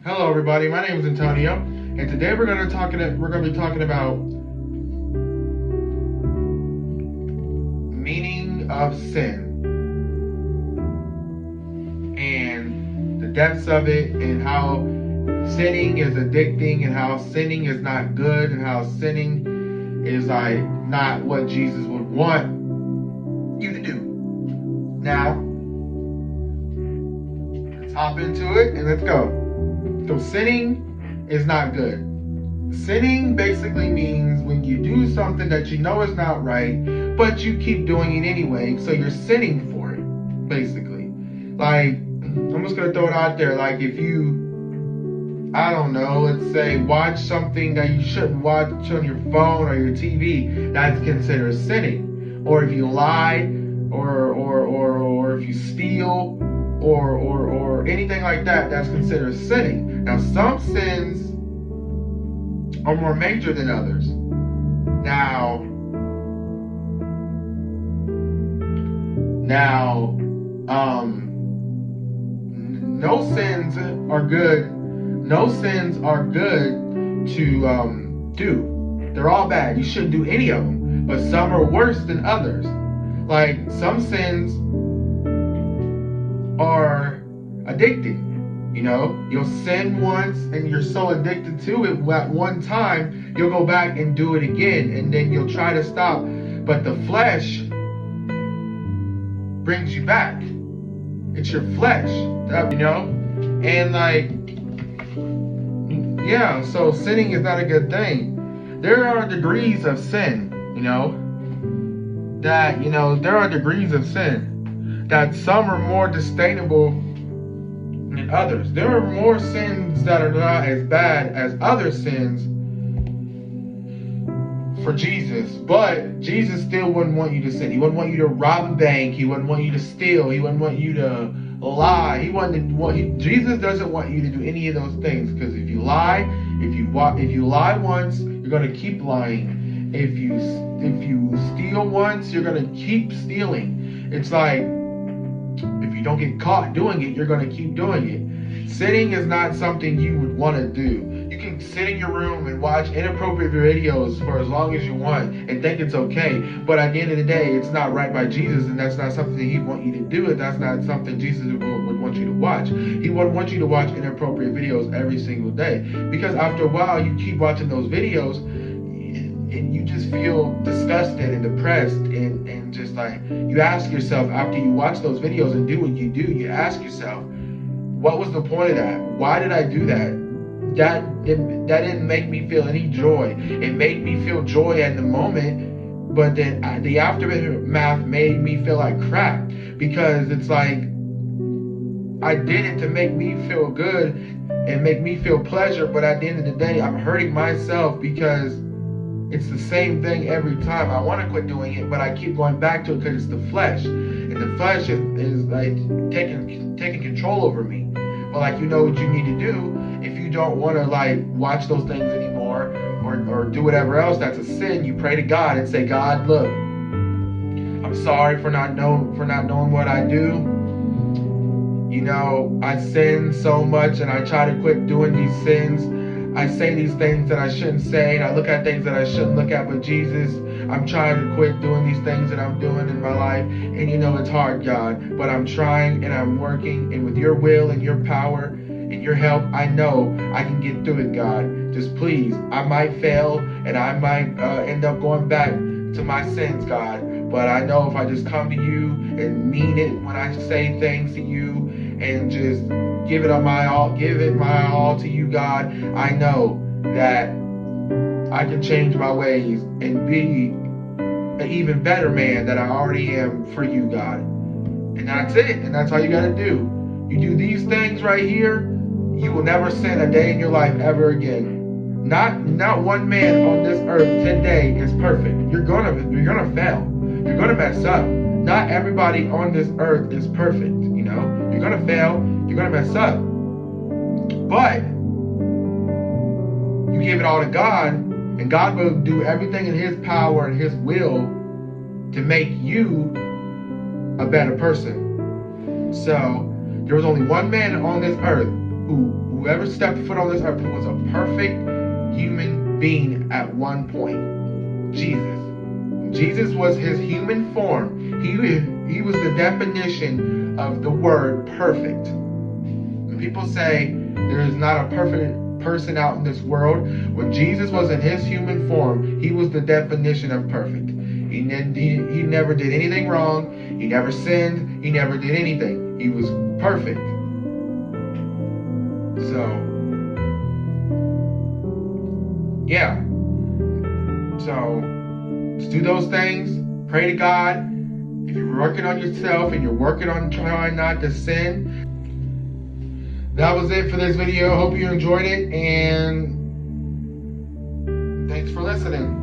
Hello, everybody. My name is Antonio, and today we're going to be talking about meaning of sin and the depths of it, and how sinning is addicting, and how sinning is not good, and how sinning is like not what Jesus would want you to do. Now, let's hop into it and let's go. So sinning is not good. Sinning basically means when you do something that you know is not right, but you keep doing it anyway, so you're sinning for it, basically. Like, I'm just going to throw it out there, like if you, I don't know, let's say watch something that you shouldn't watch on your phone or your TV, that's considered sinning. Or if you lie, or if you steal, or anything like that, that's considered sinning. Now, some sins are more major than others. No sins are good. No sins are good to do. They're all bad. You shouldn't do any of them. But some are worse than others. Like, some sins are addicting. You know, you'll sin once and you're so addicted to it at one time, you'll go back and do it again, and then you'll try to stop. But the flesh brings you back. It's your flesh, you know? And like, yeah, so sinning is not a good thing. There are degrees of sin, there are degrees of sin that some are more disdainable than others. There are more sins that are not as bad as other sins for Jesus, but Jesus still wouldn't want you to sin. He wouldn't want you to rob a bank. He wouldn't want you to steal. He wouldn't want you to lie. Jesus doesn't want you to do any of those things, because if you lie, if you lie once, you're gonna keep lying. If you steal once, you're gonna keep stealing. It's like, if you don't get caught doing it, you're going to keep doing it. Sinning is not something you would want to do. You can sit in your room and watch inappropriate videos for as long as you want and think it's okay. But at the end of the day, it's not right by Jesus, and that's not something he'd want you to do. And that's not something Jesus would want you to watch. He wouldn't want you to watch inappropriate videos every single day. Because after a while, you keep watching those videos, and you just feel disgusted and depressed, and just like, you ask yourself, after you watch those videos and do what you do, you ask yourself, what was the point of that? Why did I do that? That didn't make me feel any joy. It made me feel joy at the moment, but then the aftermath made me feel like crap, because it's like, I did it to make me feel good and make me feel pleasure, but at the end of the day, I'm hurting myself, because it's the same thing every time. I want to quit doing it, but I keep going back to it because it's the flesh. And the flesh is like taking control over me. But like, you know what you need to do if you don't want to like watch those things anymore, or do whatever else that's a sin. You pray to God and say, God, look, I'm sorry for not knowing what I do. I sin so much, and I try to quit doing these sins. I say these things that I shouldn't say, and I look at things that I shouldn't look at. But Jesus, I'm trying to quit doing these things that I'm doing in my life. And it's hard, God, but I'm trying and I'm working. And with your will and your power and your help, I know I can get through it, God. Just please, I might fail, and I might end up going back to my sins, God. But I know if I just come to you and mean it when I say things to you, and just give it my all to you, God, I know that I can change my ways and be an even better man that I already am for you, God. And that's it. And that's all you got to do. You do these things right here, you will never sin a day in your life ever again. Not one man on this earth today is perfect. You're gonna fail. You're gonna mess up. Not everybody on this earth is perfect. You're gonna fail. You're gonna mess up. But you give it all to God, and God will do everything in his power and his will to make you a better person. So there was only one man on this earth who whoever stepped foot on this earth was a perfect human being at one point. Jesus was his human form. He was the definition of the word perfect. When people say there is not a perfect person out in this world, when Jesus was in his human form, he was the definition of perfect. He never did anything wrong. He never sinned. He never did anything. He was perfect. So, yeah. So, just do those things. Pray to God. If you're working on yourself and you're working on trying not to sin. That was it for this video. Hope you enjoyed it, and thanks for listening.